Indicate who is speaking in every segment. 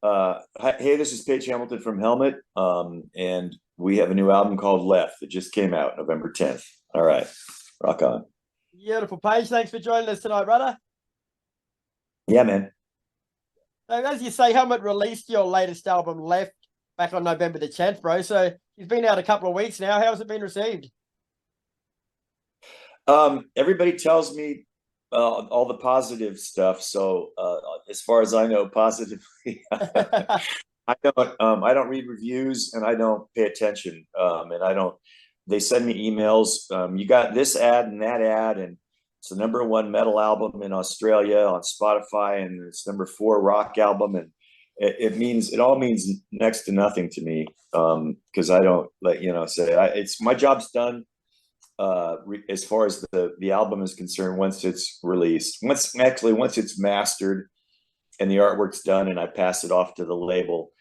Speaker 1: Hey, this is Paige Hamilton from Helmet, and we have a new album called Left that just came out November 10th. All right, rock on.
Speaker 2: Beautiful, Paige. Thanks for joining us tonight, brother.
Speaker 1: Yeah, man.
Speaker 2: As you say, Helmet released your latest album, Left, back on November the 10th, bro. So you've been out a couple of weeks now. How's it been received?
Speaker 1: Everybody tells me all the positive stuff. So, as far as I know, positively, I don't read reviews and I don't pay attention. And I don't. They send me emails. You got this ad and that ad, and it's the number one metal album in Australia on Spotify, and it's number four rock album, and it all means next to nothing to me. Because I don't say it's my job's done as far as the album is concerned. Once it's released, once it's mastered and the artwork's done and I pass it off to the label,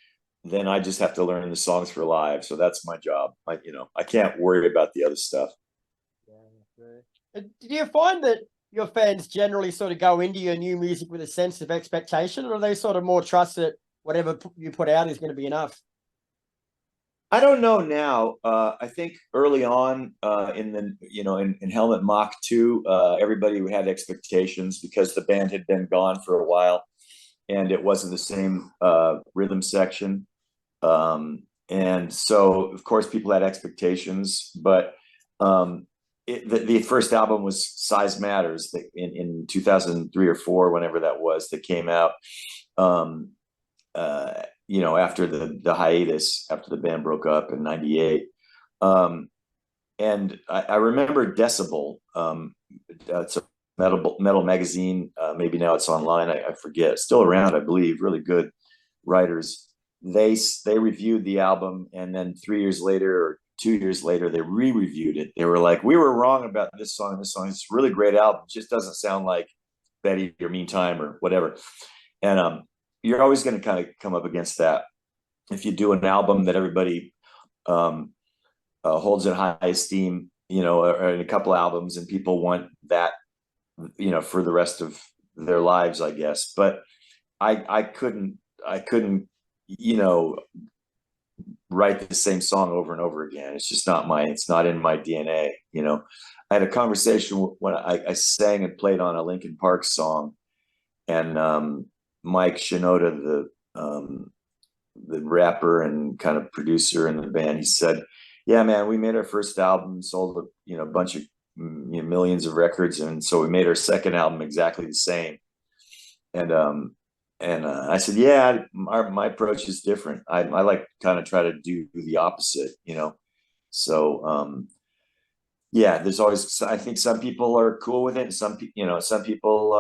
Speaker 1: then I just have to learn the songs for live. So that's my job. I can't worry about the other stuff.
Speaker 2: Yeah. Do you find that your fans generally sort of go into your new music with a sense of expectation, or are they sort of more trust that whatever you put out is going to be enough?
Speaker 1: I don't know now. I think early on in the in Helmet Mach 2, everybody had expectations because the band had been gone for a while and it wasn't the same rhythm section. And so, of course, people had expectations, but the first album was Size Matters in 2003 or four, whenever that was, that came out. Um, After the hiatus, after the band broke up in '98. And I remember Decibel. It's a metal magazine. Maybe now it's online. I forget. It's still around, I believe. Really good writers. They reviewed the album, and then 3 years later or 2 years later, they re-reviewed it. They were like, "We were wrong about this song and this song. It's a really great album. It just doesn't sound like Betty or Meantime or whatever." And you're always going to kind of come up against that if you do an album that everybody um, holds in high esteem, or in a couple albums, and people want that, for the rest of their lives, I guess. But I couldn't, you know, write the same song over and over again. It's not in my DNA. I had a conversation when I sang and played on a Linkin Park song, and Mike Shinoda, the rapper and kind of producer in the band, he said, "Yeah, man, we made our first album, sold a bunch of millions of records, and so we made our second album exactly the same." And I said, "Yeah, my approach is different. I like kind of try to do the opposite. So yeah, there's always, I think some people are cool with it, and some people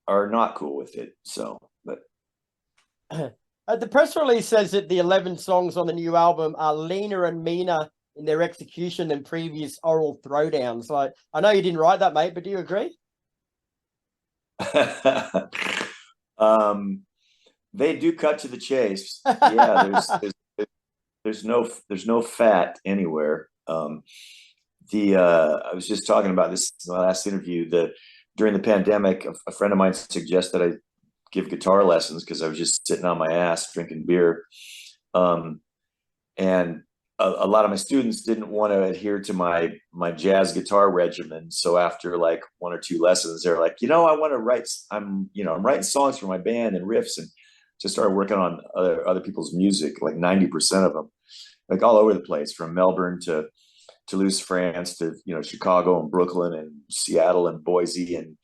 Speaker 1: are not cool with it. So, but
Speaker 2: The press release says that the 11 songs on the new album are leaner and meaner in their execution than previous oral throwdowns. Like, I know you didn't write that, mate, but do you agree?
Speaker 1: um, they do cut to the chase. Yeah, there's no fat anywhere. I was just talking about this in my last interview, that during the pandemic, a friend of mine suggested I give guitar lessons because I was just sitting on my ass drinking beer. And a lot of my students didn't want to adhere to my jazz guitar regimen. So after like one or two lessons, they're like, I want to write. I'm writing songs for my band and riffs, and just started working on other people's music. Like 90% of them, like all over the place, from Melbourne to Toulouse, France, to Chicago and Brooklyn and Seattle and Boise and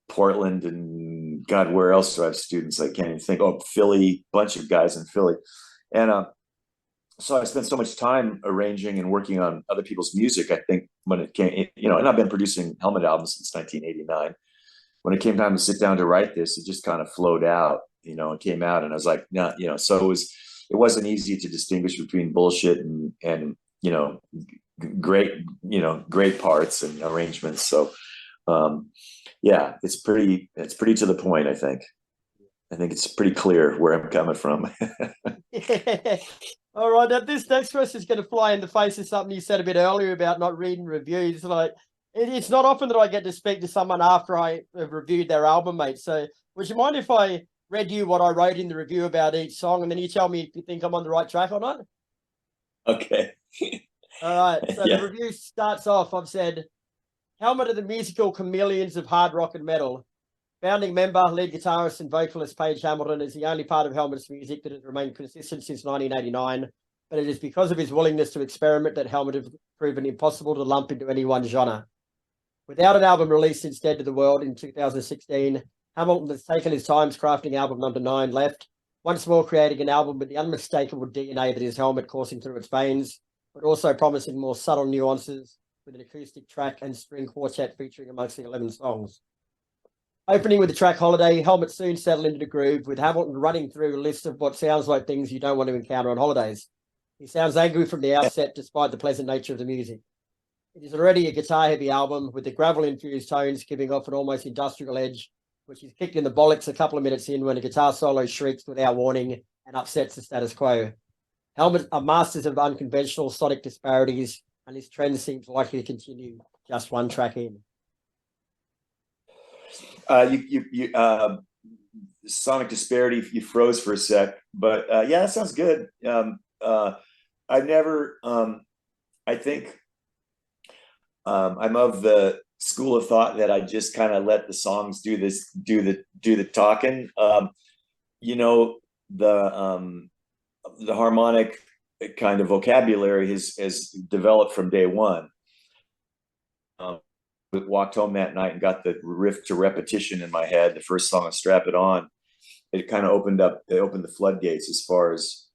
Speaker 1: Portland, and God, where else do I have students? I can't even think. Oh, Philly, bunch of guys in Philly. And so I spent so much time arranging and working on other people's music. I think when it came, and I've been producing Helmet albums since 1989. When it came time to sit down to write this, it just kind of flowed out, and came out. And I was like, no, so it wasn't easy to distinguish between bullshit and great parts and arrangements. So yeah, it's pretty to the point. I think it's pretty clear where I'm coming from.
Speaker 2: Yeah. All right. Now, this next question is going to fly in the face of something you said a bit earlier about not reading reviews. Like, it's not often that I get to speak to someone after I have reviewed their album, mate. So, would you mind if I read you what I wrote in the review about each song, and then you tell me if you think I'm on the right track or not.
Speaker 1: Okay.
Speaker 2: All right. So
Speaker 1: Yeah.
Speaker 2: the review starts off. I've said, Helmet are the musical chameleons of hard rock and metal. Founding member, lead guitarist, and vocalist Paige Hamilton is the only part of Helmet's music that has remained consistent since 1989. But it is because of his willingness to experiment that Helmet have proven impossible to lump into any one genre. Without an album released since Dead to the World in 2016, Hamilton has taken his time crafting album number 9, Left, once more creating an album with the unmistakable DNA that is Helmet coursing through its veins, but also promising more subtle nuances with an acoustic track and string quartet featuring amongst the 11 songs. Opening with the track Holiday, Helmet soon settled into the groove, with Hamilton running through a list of what sounds like things you don't want to encounter on holidays. He sounds angry from the outset, despite the pleasant nature of the music. It is already a guitar-heavy album, with the gravel-infused tones giving off an almost industrial edge, which is kicked in the bollocks a couple of minutes in when a guitar solo shrieks without warning and upsets the status quo. Helmet are masters of unconventional sonic disparities, and this trend seems likely to continue just one track in.
Speaker 1: Sonic disparity, you froze for a sec, but yeah, that sounds good. I never, I think I'm of the school of thought that I just kind of let the songs do the talking. You know, the harmonic kind of vocabulary has developed from day one. Walked home that night and got the riff to repetition in my head. The first song, Strap It On, it kind of opened the floodgates as far as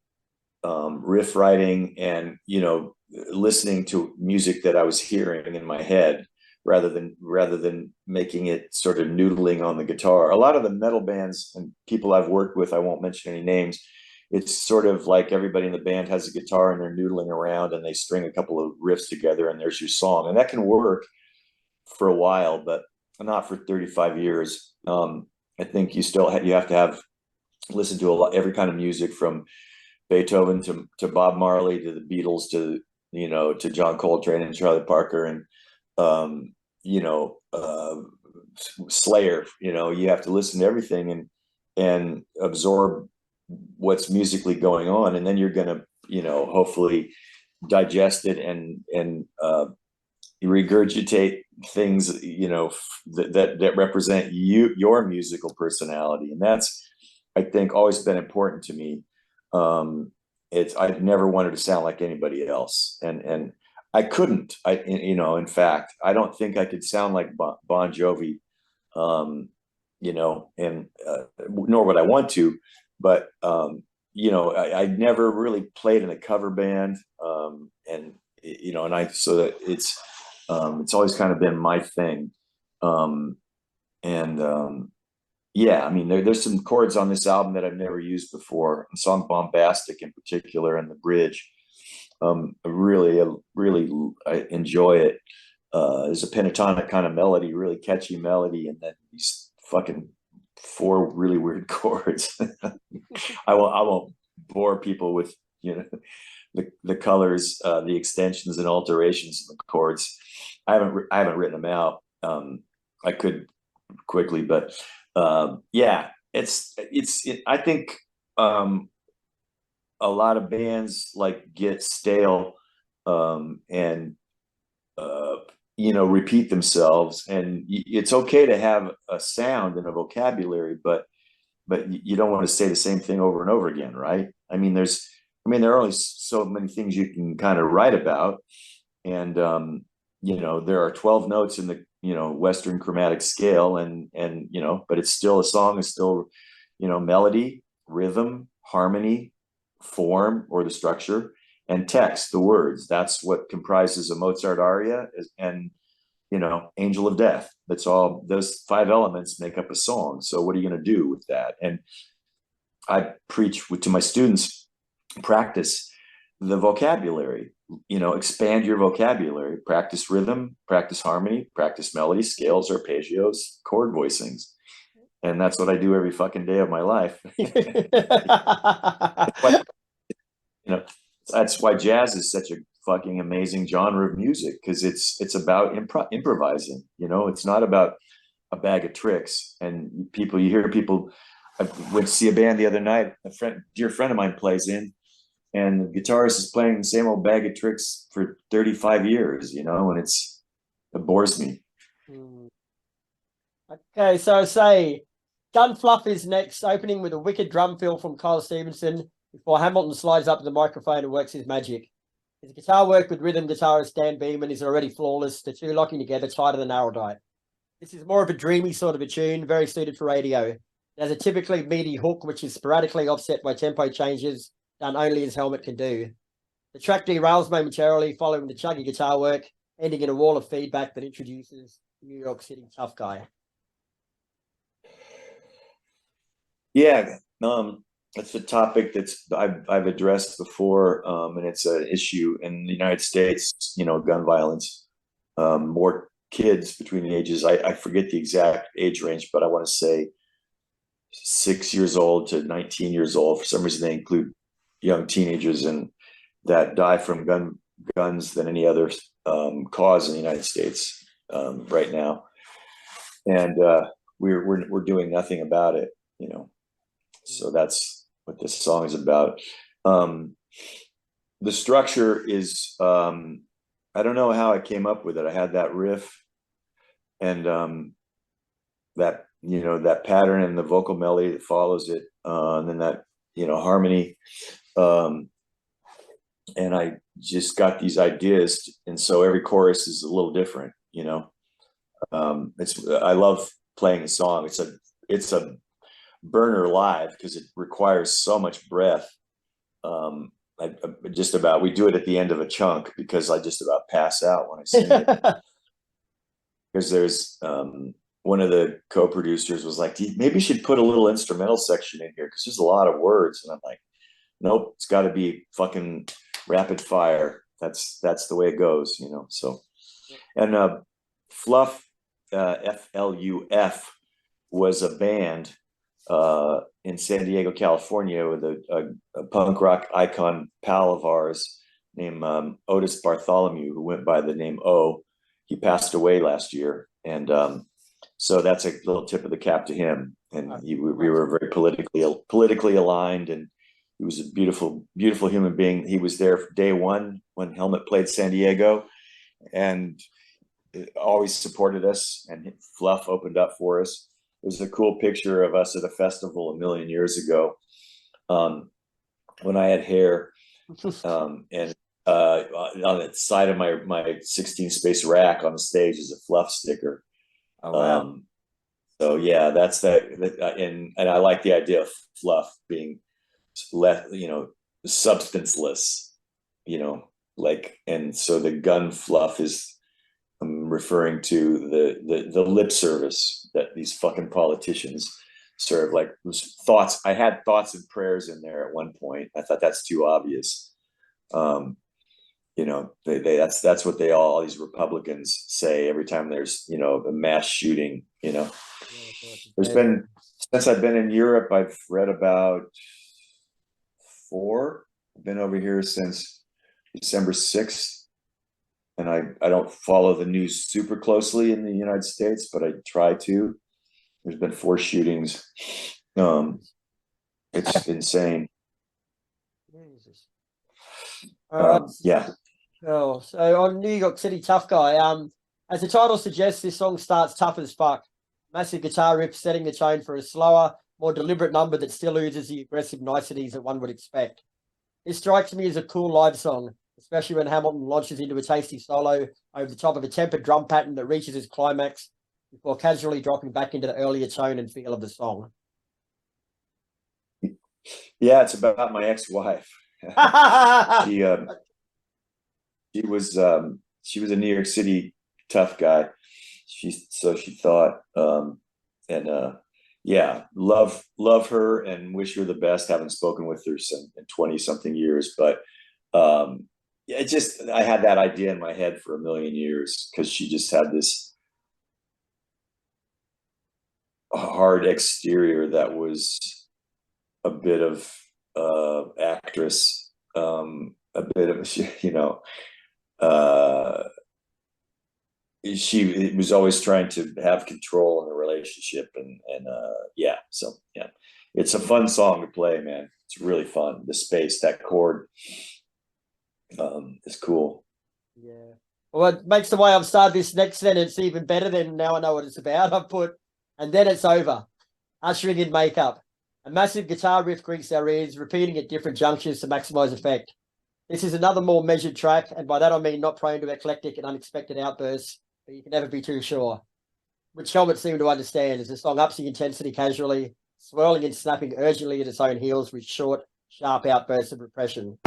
Speaker 1: riff writing and, you know, listening to music that I was hearing in my head rather than making it sort of noodling on the guitar. A lot of the metal bands and people I've worked with, I won't mention any names, it's sort of like everybody in the band has a guitar and they're noodling around and they string a couple of riffs together and there's your song. And that can work for a while, but not for 35 years. I think you have to listen to every kind of music, from Beethoven to Bob Marley to the Beatles to, you know, to John Coltrane and Charlie Parker and you know, Slayer. You know, you have to listen to everything and absorb what's musically going on, and then you're gonna, you know, hopefully digest it and regurgitate things, you know, that represent your musical personality. And that's, I think, always been important to me. I've never wanted to sound like anybody else, and I couldn't. You know, in fact, I don't think I could sound like Bon Jovi, you know, and nor would I want to. But you know, I never really played in a cover band, and you know, so that it's always kind of been my thing. Yeah, I mean, there's some chords on this album that I've never used before. The song Bombastic in particular, and the bridge. I enjoy it. There's a pentatonic kind of melody, really catchy melody, and then these fucking 4 really weird chords. I won't bore people with, you know, the colors, the extensions and alterations of the chords. I haven't written them out. I could quickly, but yeah, I think a lot of bands like get stale and you know, repeat themselves, and it's okay to have a sound and a vocabulary, but you don't want to say the same thing over and over again, right? I mean, there are only so many things you can kind of write about, and you know, there are 12 notes in the, you know, Western chromatic scale, and you know, but it's still, a song is still, you know, melody, rhythm, harmony, form, or the structure, and text, the words. That's what comprises a Mozart aria, and, you know, Angel of Death. That's all. Those 5 elements make up a song. So what are you going to do with that? And I preach to my students, practice the vocabulary, you know, expand your vocabulary, practice rhythm, practice harmony, practice melody, scales, arpeggios, chord voicings. And that's what I do every fucking day of my life. But, you know, that's why jazz is such a fucking amazing genre of music, because it's about improvising. You know, it's not about a bag of tricks. And you hear people, I went to see a band the other night. Dear friend of mine plays in, and the guitarist is playing the same old bag of tricks for 35 years, you know, and it bores me.
Speaker 2: Mm. Okay, so say Gun Fluff is next, opening with a wicked drum fill from Kyle Stevenson before Hamilton slides up to the microphone and works his magic. His guitar work with rhythm guitarist Dan Beeman is already flawless, the two locking together tighter than arrowdite. This is more of a dreamy sort of a tune, very suited for radio. It has a typically meaty hook, which is sporadically offset by tempo changes, done only as Helmet can do. The track derails momentarily, following the chuggy guitar work, ending in a wall of feedback that introduces New York City Tough Guy.
Speaker 1: Yeah, it's a topic that's I've addressed before, and it's an issue in the United States. You know, gun violence. More kids between the ages, I forget the exact age range, but I want to say 6 years old to 19 years old. For some reason, they include young teenagers and that die from guns than any other cause in the United States right now, and we're doing nothing about it. You know. So that's what this song is about. The structure is, I don't know how I came up with it. I had that riff and that, you know, that pattern and the vocal melody that follows it, and then that, you know, harmony. And I just got these ideas. And so every chorus is a little different, you know. I love playing a song. It's a burner live because it requires so much breath. We do it at the end of a chunk because I just about pass out when I sing it. Because there's one of the co-producers was like, maybe you should put a little instrumental section in here because there's a lot of words. And I'm like, nope, it's got to be fucking rapid fire. That's the way it goes, you know. So, and Fluff, FLUF, was a band in San Diego, California, with a punk rock icon pal of ours named Otis Bartholomew, who went by the name O. He passed away last year, and so that's a little tip of the cap to him. And we were very politically aligned, and he was a beautiful human being. He was there for day one when Helmet played San Diego, and always supported us. And Fluff opened up for us. There's a cool picture of us at a festival a million years ago, when I had hair, and on the side of my 16 space rack on the stage is a Fluff sticker.
Speaker 2: Oh, wow.
Speaker 1: So yeah, that's that, and I like the idea of Fluff being left, you know, substanceless, you know, like, and so the gun fluff is referring to the lip service that these fucking politicians serve. Like thoughts, I had thoughts and prayers in there at one point. I thought that's too obvious. You know, that's what all these Republicans say every time there's, you know, a mass shooting. You know, there's been, since I've been in Europe, I've read about 4. I've been over here since December 6th. And I don't follow the news super closely in the United States, but I try to. There's been 4 shootings. It's insane. Yeah.
Speaker 2: Oh, so on New York City Tough Guy, as the title suggests, this song starts tough as fuck. Massive guitar riff setting the tone for a slower, more deliberate number that still oozes the aggressive niceties that one would expect. This strikes me as a cool live song, especially when Hamilton launches into a tasty solo over the top of a tempered drum pattern that reaches its climax before casually dropping back into the earlier tone and feel of the song.
Speaker 1: Yeah, it's about my ex-wife. She was a New York City tough guy. She thought, and yeah, love her and wish her the best. Haven't spoken with her in 20 something years, but I had that idea in my head for a million years because she just had this hard exterior that was a bit of actress, a bit of, you know, she was always trying to have control in the relationship, and yeah, so yeah, It's a fun song to play, man. It's really fun. The space, that chord, is cool.
Speaker 2: Yeah. Well, it makes the way I've started this next sentence even better than now I know what it's about. I've put, and then it's over, ushering in makeup. A massive guitar riff greets our ears, repeating at different junctures to maximize effect. This is another more measured track, and by that I mean not prone to eclectic and unexpected outbursts, but you can never be too sure. Which Helmet seemed to understand as the song ups the intensity casually, swirling and snapping urgently at its own heels with short, sharp outbursts of repression.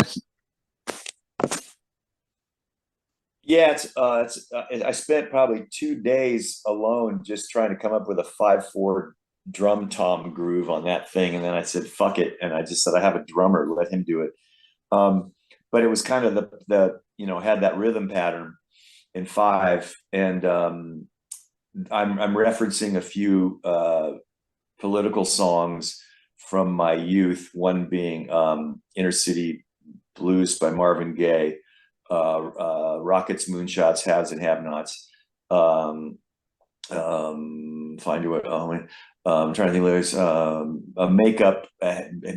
Speaker 1: Yeah, I spent probably 2 days alone just trying to come up with a 5/4 drum tom groove on that thing, and then I said, "Fuck it," and I just said, "I have a drummer, let him do it." But it was kind of the had that rhythm pattern in 5, and I'm referencing a few political songs from my youth. One being "Inner City Blues" by Marvin Gaye. Rockets, Moonshots, Haves and Have-Nots. Find you what? I'm trying to think of lyrics. A makeup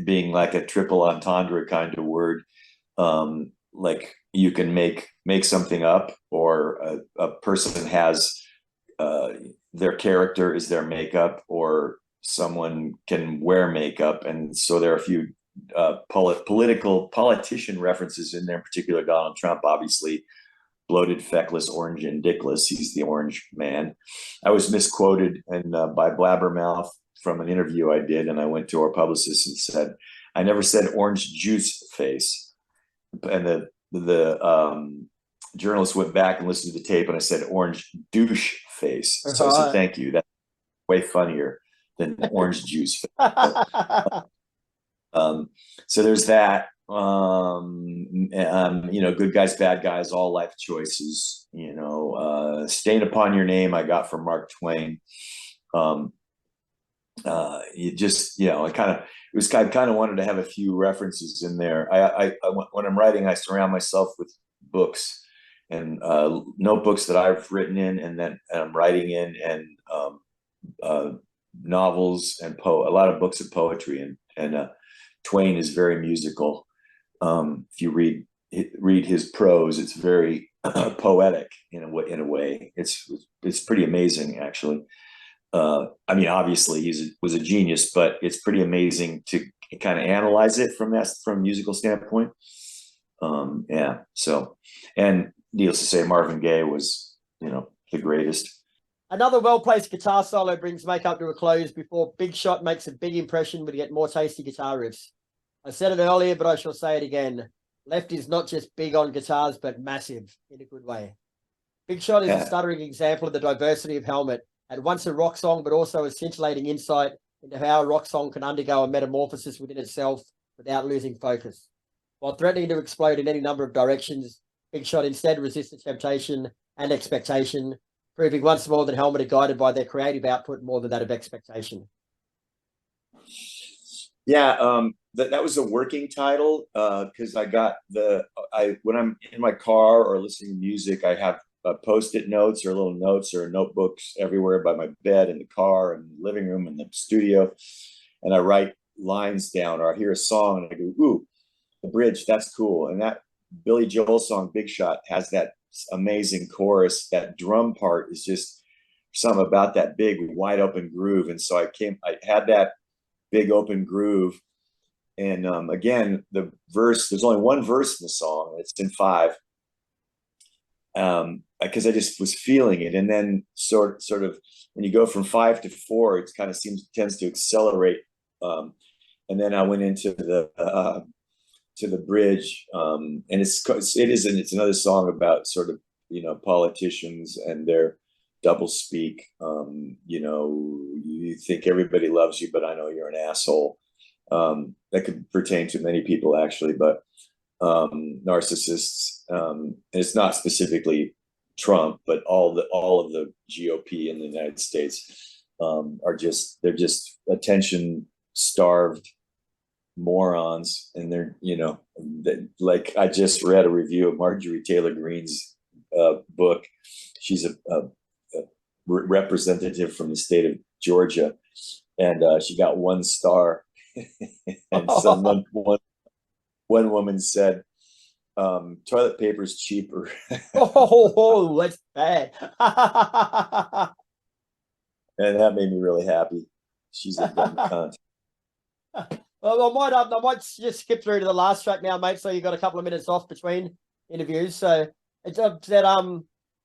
Speaker 1: being like a triple entendre kind of word. Like you can make something up, or a person has their character is their makeup, or someone can wear makeup, and so there are a few politician references in there, in particular Donald Trump, obviously bloated, feckless, orange, and dickless. He's the orange man. I was misquoted and by Blabbermouth from an interview I did, and I went to our publicist and said, I never said orange juice face. And the journalist went back and listened to the tape, and I said orange douche face. So I said, thank you. That's way funnier than orange juice face. So there's that. Good guys, bad guys, all life choices. Stain Upon Your Name I got from Mark Twain. I kind of wanted to have a few references in there. I when I'm writing, I surround myself with books and notebooks that I've written in and that I'm writing in, and novels and a lot of books of poetry, and Twain is very musical. If you read his prose, it's very poetic in a way. It's pretty amazing, actually. Obviously he was a genius, but it's pretty amazing to kind of analyze it from a musical standpoint. So, and needless to say, Marvin Gaye was, the greatest.
Speaker 2: Another well-placed guitar solo brings Makeup to a close before Big Shot makes a big impression with yet more tasty guitar riffs. I said it earlier, but I shall say it again. Left is not just big on guitars, but massive in a good way. Big Shot is a stuttering example of the diversity of Helmet, at once a rock song, but also a scintillating insight into how a rock song can undergo a metamorphosis within itself without losing focus. While threatening to explode in any number of directions, Big Shot instead resists the temptation and expectation, proving once more that Helmet are guided by their creative output more than that of expectation.
Speaker 1: Yeah, that was a working title because when I'm in my car or listening to music, I have Post-it notes or little notes or notebooks everywhere by my bed, in the car, in the living room, in the studio, and I write lines down, or I hear a song and I go, ooh, the bridge, that's cool. And that Billy Joel song, Big Shot, has that amazing chorus. That drum part is just something about that big wide open groove. And so I had that big open groove, and again, the verse, there's only one verse in the song, it's in 5, because I just was feeling it. And then sort of when you go from 5 to 4, it kind of tends to accelerate, and then I went into the bridge, and it's another song about sort of politicians and their double speak. You think everybody loves you, but I know you're an asshole. That could pertain to many people, actually, but narcissists. It's not specifically Trump, but all of the GOP in the United States they're just attention starved morons, and they're like, I just read a review of Marjorie Taylor Greene's book. She's a representative from the state of Georgia, and she got 1 star And one woman said, toilet paper is cheaper.
Speaker 2: Oh, that's bad.
Speaker 1: And that made me really happy. She's a dumb cunt.
Speaker 2: Well, I might just skip through to the last track now, mate. So you got a couple of minutes off between interviews. So it's that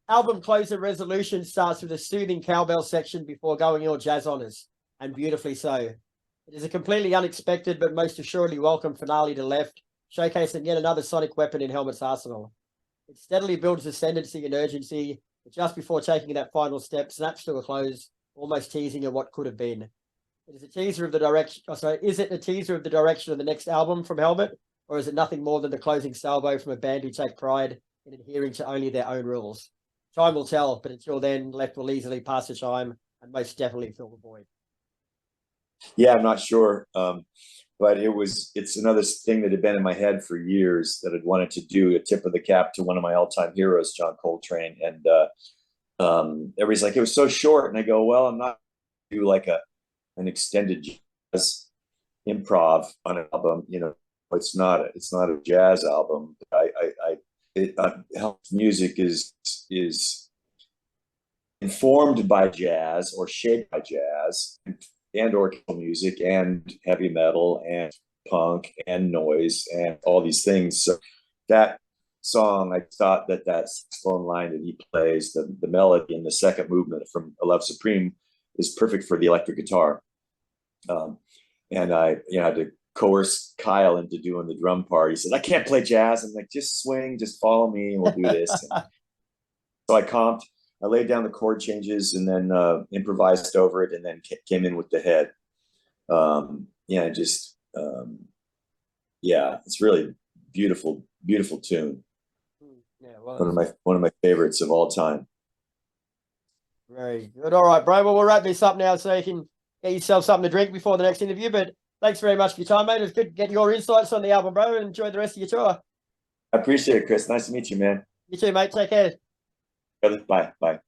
Speaker 2: album closer Resolution starts with a soothing cowbell section before going all jazz on us, and beautifully so. It is a completely unexpected but most assuredly welcome finale to Left, showcasing yet another sonic weapon in Helmet's arsenal. It steadily builds ascendancy and urgency, but just before taking that final step, snaps to a close, almost teasing of what could have been. It is a teaser of the direction. Oh, sorry, is it a teaser of the direction of the next album from Helmet, or is it nothing more than the closing salvo from a band who take pride in adhering to only their own rules? Time will tell, but until then, Left will easily pass the chime and most definitely fill the void.
Speaker 1: Yeah, I'm not sure, but it's another thing that had been in my head for years that I'd wanted to do, a tip of the cap to one of my all-time heroes, John Coltrane, and everybody's like, it was so short, and I go, well, I'm not gonna do like an extended jazz improv on an album, you know. It's not a jazz album. Music is informed by jazz or shaped by jazz and orchestral music and heavy metal and punk and noise and all these things. So that song, I thought that saxophone line that he plays, the melody in the second movement from A Love Supreme, is perfect for the electric guitar. And I had to coerce Kyle into doing the drum part. He said, I can't play jazz. I'm like, just swing, just follow me, and we'll do this. So I comped, I laid down the chord changes and then improvised over it, and then came in with the head. It's really beautiful, beautiful tune.
Speaker 2: Yeah, well,
Speaker 1: one of my favorites of all time.
Speaker 2: Very good. All right, bro. Well, we'll wrap this up now so you can get yourself something to drink before the next interview. But thanks very much for your time, mate. It was good to get your insights on the album, bro. And enjoy the rest of your tour.
Speaker 1: I appreciate it, Kris. Nice to meet you, man.
Speaker 2: You too, mate. Take care.
Speaker 1: Bye. Bye.